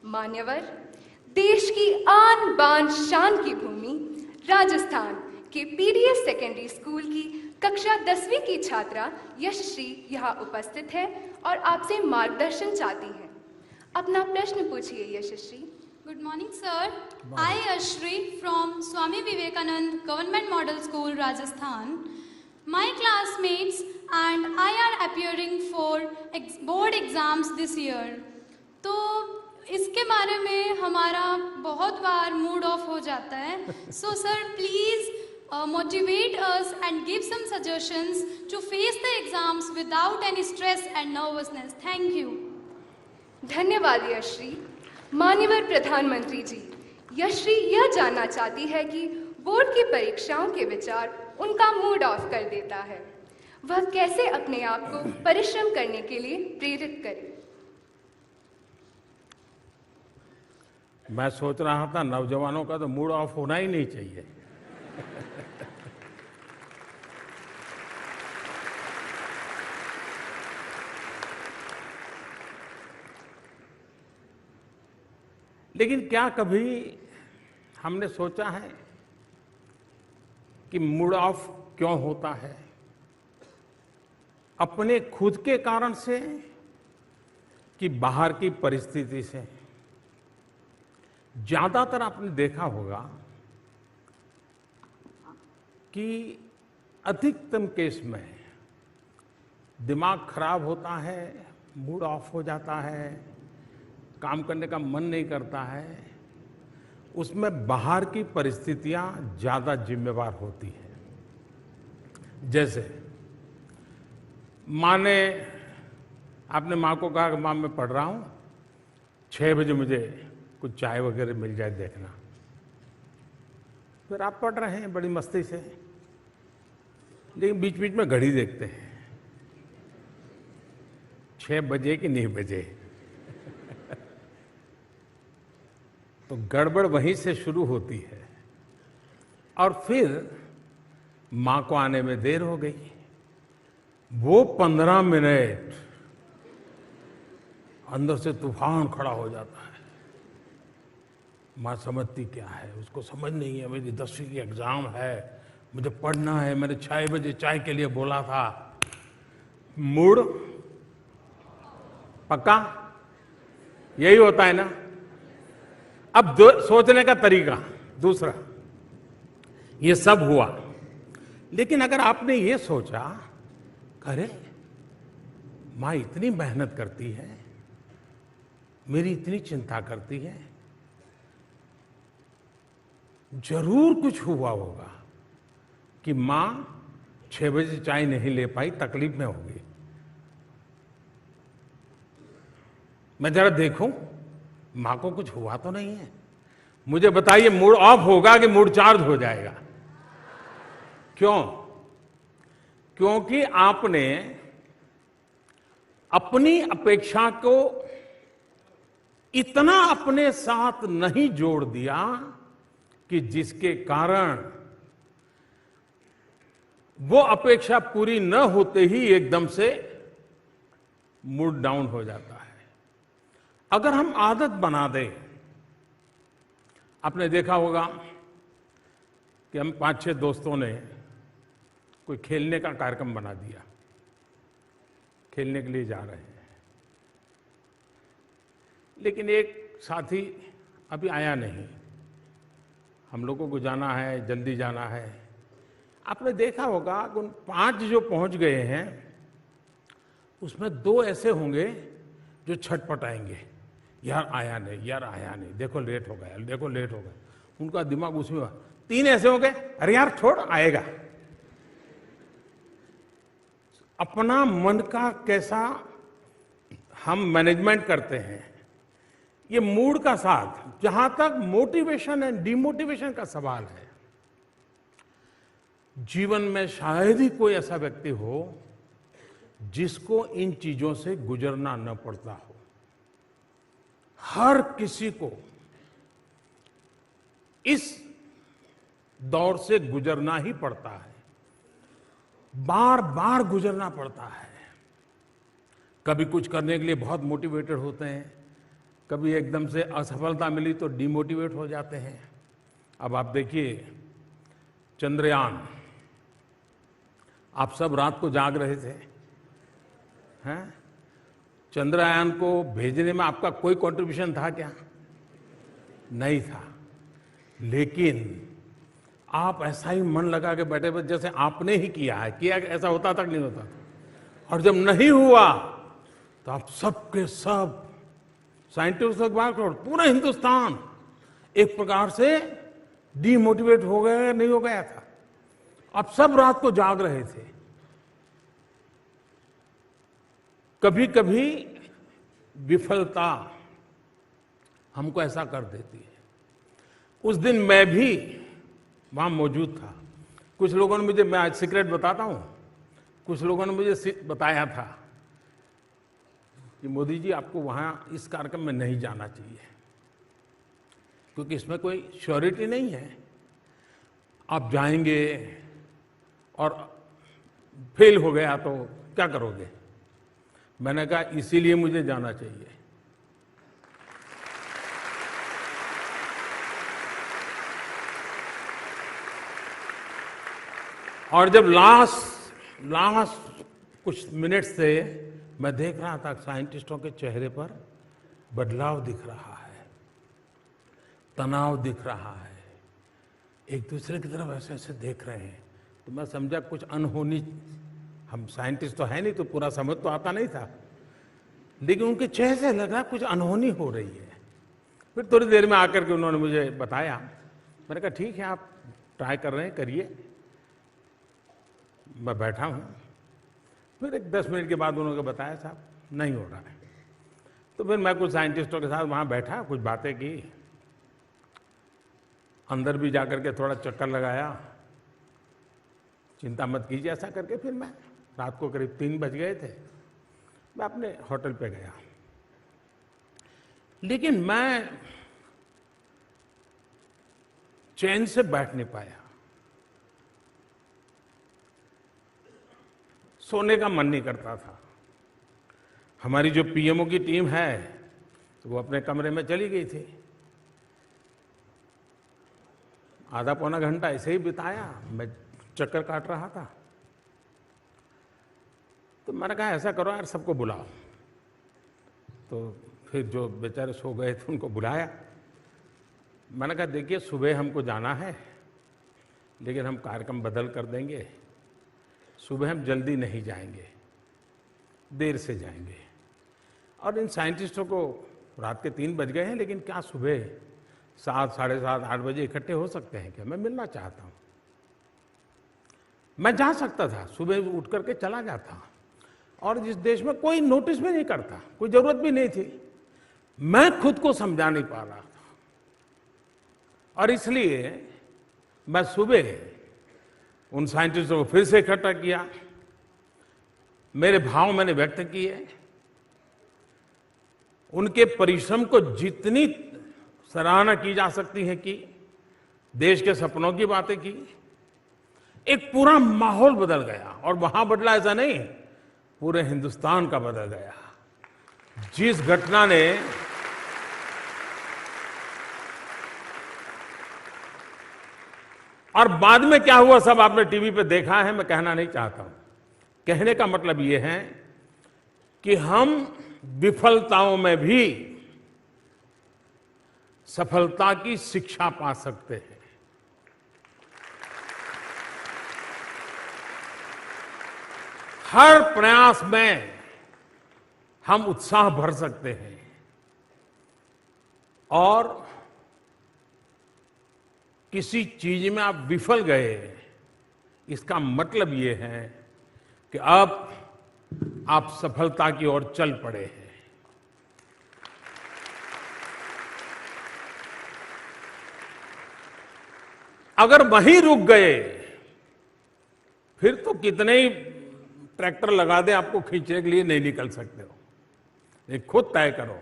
मान्यवर, देश की आन बान शान की भूमि राजस्थान के पीडीएस सेकेंडरी स्कूल की कक्षा 10वीं की छात्रा यशश्री यहाँ उपस्थित है और आपसे मार्गदर्शन चाहती हैं। अपना प्रश्न पूछिए Yashashri. Good morning, sir. I, Ashri, from Swami Vivekanand Government Model School, Rajasthan. My classmates and I are appearing for board exams this year. तो इसके बारे में हमारा बहुत बार मूड ऑफ हो जाता है. So, sir, please motivate us and give some suggestions to face the exams without any stress and nervousness. Thank you. धन्यवाद यशश्री। माननीय प्रधानमंत्री जी, यशश्री यह जानना चाहती है कि बोर्ड की परीक्षाओं के विचार उनका मूड ऑफ कर देता है। वह कैसे अपने आप को परिश्रम करने के लिए प्रेरित करे? मैं सोच रहा था नौजवानों का तो मूड ऑफ होना ही नहीं चाहिए। लेकिन क्या कभी हमने सोचा है कि मूड ऑफ क्यों होता है? अपने खुद के कारण से कि बाहर की परिस्थिति से? ज्यादातर आपने देखा होगा कि अधिकतम केस में दिमाग खराब होता है, मूड ऑफ हो जाता है, काम करने का मन नहीं करता है, उसमें बाहर की परिस्थितियां ज्यादा जिम्मेवार होती हैं। जैसे माँ ने, आपने माँ को कहा कि माँ मैं पढ़ रहा हूं, 6 बजे मुझे कुछ चाय वगैरह मिल जाए देखना। फिर आप पढ़ रहे हैं बड़ी मस्ती से, लेकिन बीच बीच में घड़ी देखते हैं, 6 बजे कि नहीं बजे। तो गड़बड़ वहीं से शुरू होती है और फिर मां को आने में देर हो गई। वो 15 मिनट अंदर से तूफान खड़ा हो जाता है। मां समझती क्या है, उसको समझ नहीं है, मेरी 10वीं की एग्जाम है, मुझे पढ़ना है, मैंने 6 बजे चाय के लिए बोला था। मूड पक्का यही होता है ना। अब सोचने का तरीका दूसरा, ये सब हुआ, लेकिन अगर आपने ये सोचा, अरे माँ इतनी मेहनत करती है, मेरी इतनी चिंता करती है, जरूर कुछ हुआ होगा कि माँ 6 बजे चाय नहीं ले पाई, तकलीफ में होगी। मैं जरा देखूं मां को कुछ हुआ तो नहीं है। मुझे बताइए, मूड ऑफ होगा कि मूड चार्ज हो जाएगा? क्यों? क्योंकि आपने अपनी अपेक्षा को इतना अपने साथ नहीं जोड़ दिया कि जिसके कारण वो अपेक्षा पूरी न होते ही एकदम से मूड डाउन हो जाता है। अगर हम आदत बना दें, आपने देखा होगा कि हम 5-6 दोस्तों ने कोई खेलने का कार्यक्रम बना दिया, खेलने के लिए जा रहे हैं, लेकिन एक साथी अभी आया नहीं, हम लोगों को जाना है, जल्दी जाना है। आपने देखा होगा कि उन 5 जो पहुंच गए हैं उसमें 2 ऐसे होंगे जो छटपटाएंगे, यार आया नहीं, यार आया नहीं, देखो लेट हो गया, देखो लेट हो गया। उनका दिमाग उसमें। 3 ऐसे हो गए, अरे यार छोड़, आएगा। अपना मन का कैसा हम मैनेजमेंट करते हैं, ये मूड का साथ। जहां तक मोटिवेशन एंड डिमोटिवेशन का सवाल है, जीवन में शायद ही कोई ऐसा व्यक्ति हो जिसको इन चीजों से गुजरना न पड़ता हो। हर किसी को इस दौर से गुजरना ही पड़ता है, बार बार गुजरना पड़ता है। कभी कुछ करने के लिए बहुत मोटिवेटेड होते हैं, कभी एकदम से असफलता मिली तो डिमोटिवेट हो जाते हैं। अब आप देखिए चंद्रयान, आप सब रात को जाग रहे थे, हैं? चंद्रयान को भेजने में आपका कोई कंट्रीब्यूशन था क्या? नहीं था। लेकिन आप ऐसा ही मन लगा के बैठे बैठे जैसे आपने ही किया है। किया ऐसा होता था कि नहीं होता? और जब नहीं हुआ तो आप सब के सब साइंटिस्ट के बाद पूरा हिंदुस्तान एक प्रकार से डीमोटिवेट हो गया, नहीं हो गया था। आप सब रात को जाग रहे थे। कभी कभी विफलता हमको ऐसा कर देती है। उस दिन मैं भी वहां मौजूद था। कुछ लोगों ने मुझे, मैं आज सीक्रेट बताता हूं, कुछ लोगों ने मुझे बताया था कि मोदी जी आपको वहां इस कार्यक्रम में नहीं जाना चाहिए क्योंकि इसमें कोई श्योरिटी नहीं है, आप जाएंगे और फेल हो गया तो क्या करोगे। मैंने कहा इसीलिए मुझे जाना चाहिए। और जब लास्ट कुछ मिनट से मैं देख रहा था साइंटिस्टों के चेहरे पर बदलाव दिख रहा है, तनाव दिख रहा है, एक दूसरे की तरफ ऐसे ऐसे देख रहे हैं, तो मैं समझा कुछ अनहोनी, हम साइंटिस्ट तो है नहीं तो पूरा समझ तो आता नहीं था, लेकिन उनके चेहरे से लगा कुछ अनहोनी हो रही है। फिर थोड़ी देर में आकर के उन्होंने मुझे बताया। मैंने कहा ठीक है, आप ट्राई कर रहे हैं, करिए। मैं बैठा हूं। फिर एक 10 मिनट के बाद उन्होंने बताया साहब नहीं हो रहा है। तो फिर मैं कुछ साइंटिस्टों के साथ वहां बैठा, कुछ बातें की, अंदर भी जाकर के थोड़ा चक्कर लगाया, चिंता मत कीजिए ऐसा करके। फिर मैं रात को करीब 3 बज गए थे, मैं अपने होटल पे गया। लेकिन मैं चैन से बैठ नहीं पाया, सोने का मन नहीं करता था। हमारी जो पीएमओ की टीम है तो वो अपने कमरे में चली गई थी। आधा पौना घंटा ऐसे ही बिताया, मैं चक्कर काट रहा था। तो मैंने कहा ऐसा करो यार, सबको बुलाओ। तो फिर जो बेचारे सो गए थे उनको बुलाया। मैंने कहा देखिए सुबह हमको जाना है, लेकिन हम कार्यक्रम बदल कर देंगे। सुबह हम जल्दी नहीं जाएंगे, देर से जाएंगे। और इन साइंटिस्टों को रात के 3 बज गए हैं, लेकिन क्या सुबह 7, साढ़े 7, 8 बजे इकट्ठे हो सकते हैं क्या? मैं मिलना चाहता हूं। मैं जा सकता था, सुबह उठ करके चला जाता, और जिस देश में कोई नोटिस भी नहीं करता, कोई जरूरत भी नहीं थी। मैं खुद को समझा नहीं पा रहा था, और इसलिए मैं सुबह उन साइंटिस्टों को फिर से इकट्ठा किया, मेरे भाव मैंने व्यक्त किए, उनके परिश्रम को जितनी सराहना की जा सकती है की, देश के सपनों की बातें की। एक पूरा माहौल बदल गया, और वहां बदला ऐसा नहीं, पूरे हिंदुस्तान का बदल गया। जिस घटना ने और बाद में क्या हुआ सब आपने टीवी पे देखा है, मैं कहना नहीं चाहता हूं। कहने का मतलब यह है कि हम विफलताओं में भी सफलता की शिक्षा पा सकते हैं। हर प्रयास में हम उत्साह भर सकते हैं, और किसी चीज में आप विफल गए, इसका मतलब ये है कि अब आप सफलता की ओर चल पड़े हैं। अगर वहीं रुक गए, फिर तो कितने ही ट्रैक्टर लगा दे आपको खींचने के लिए, नहीं निकल सकते हो। ये खुद तय करो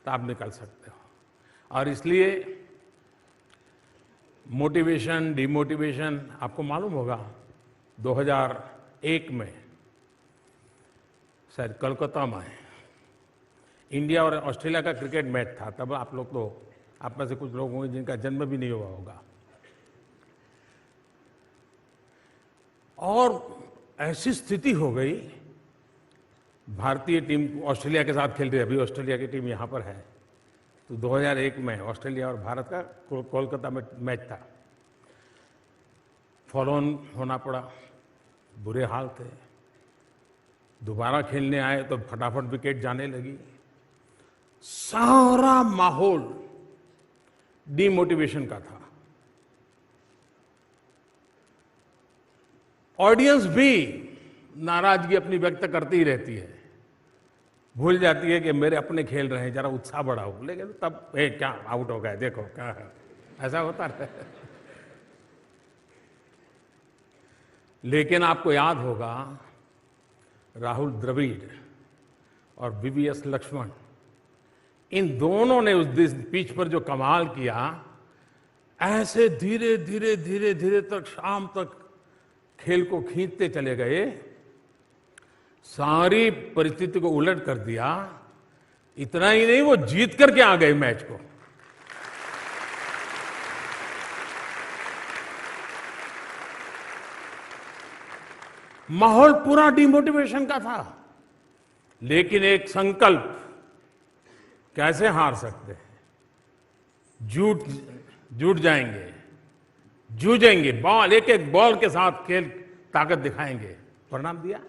तो आप निकल सकते हो। और इसलिए मोटिवेशन, डिमोटिवेशन, आपको मालूम होगा 2001 में शायद कोलकाता में इंडिया और ऑस्ट्रेलिया का क्रिकेट मैच था। तब आप लोग तो, आप में से कुछ लोग होंगे जिनका जन्म भी नहीं हुआ होगा। और ऐसी स्थिति हो गई, भारतीय टीम ऑस्ट्रेलिया के साथ खेल रही है, अभी ऑस्ट्रेलिया की टीम यहाँ पर है। तो 2001 में ऑस्ट्रेलिया और भारत का कोलकाता में मैच था। फॉलो ऑन होना पड़ा, बुरे हाल थे। दोबारा खेलने आए तो फटाफट विकेट जाने लगी। सारा माहौल डिमोटिवेशन का था। ऑडियंस भी नाराजगी अपनी व्यक्त करती ही रहती है, भूल जाती है कि मेरे अपने खेल रहे हैं, जरा उत्साह बढ़ाओ। लेकिन तब क्या आउट हो गए, देखो क्या है, ऐसा होता है। लेकिन आपको याद होगा, राहुल द्रविड़ और वीवीएस लक्ष्मण, इन दोनों ने उस पिच पर जो कमाल किया, ऐसे धीरे धीरे धीरे धीरे तक शाम तक खेल को खींचते चले गए, सारी परिस्थिति को उलट कर दिया। इतना ही नहीं, वो जीत करके आ गए मैच को। माहौल पूरा डिमोटिवेशन का था, लेकिन एक संकल्प, कैसे हार सकते हैं, जुट जाएंगे, जूझेंगे, बॉल एक एक बॉल के साथ खेल ताकत दिखाएंगे, परिणाम दिया।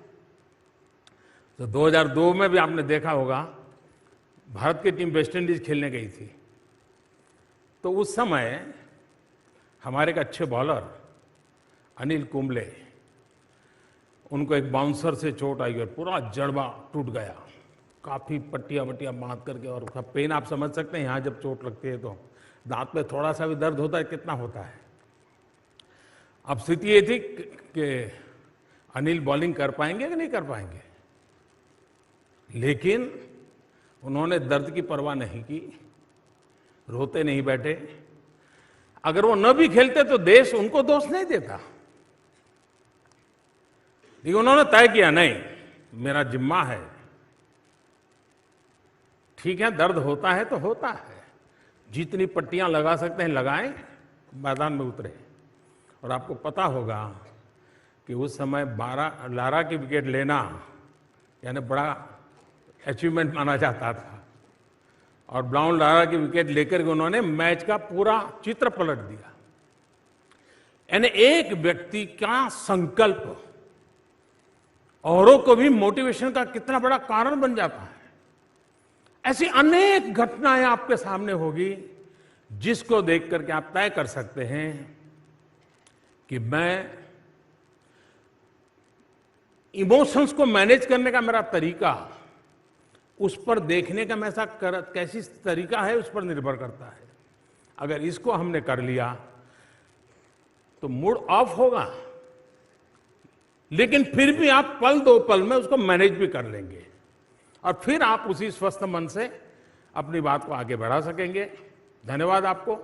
तो 2002 में भी आपने देखा होगा, भारत की टीम वेस्ट इंडीज खेलने गई थी। तो उस समय हमारे एक अच्छे बॉलर अनिल कुंबले, उनको एक बाउंसर से चोट आई और पूरा जड़बा टूट गया, काफी पट्टियां बांध करके। और उसका पेन आप समझ सकते हैं, यहां जब चोट लगती है तो दांत में थोड़ा सा भी दर्द होता है, कितना होता है। अब स्थिति ये थी कि अनिल बॉलिंग कर पाएंगे कि नहीं कर पाएंगे, लेकिन उन्होंने दर्द की परवाह नहीं की, रोते नहीं बैठे। अगर वो न भी खेलते तो देश उनको दोष नहीं देता, लेकिन उन्होंने तय किया, नहीं, मेरा जिम्मा है, ठीक है, दर्द होता है तो होता है, जितनी पट्टियां लगा सकते हैं लगाएं, मैदान में उतरे। और आपको पता होगा कि उस समय लारा की विकेट लेना यानी बड़ा अचीवमेंट माना जाता था, और ब्राउन लारा की विकेट लेकर के उन्होंने मैच का पूरा चित्र पलट दिया। यानी एक व्यक्ति का संकल्प औरों को भी मोटिवेशन का कितना बड़ा कारण बन जाता है। ऐसी अनेक घटनाएं आपके सामने होगी, जिसको देख करके आप तय कर सकते हैं कि मैं इमोशंस को मैनेज करने का मेरा तरीका, उस पर देखने का मैं कैसी तरीका है, उस पर निर्भर करता है। अगर इसको हमने कर लिया तो मूड ऑफ होगा, लेकिन फिर भी आप पल दो पल में उसको मैनेज भी कर लेंगे, और फिर आप उसी स्वस्थ मन से अपनी बात को आगे बढ़ा सकेंगे। धन्यवाद आपको।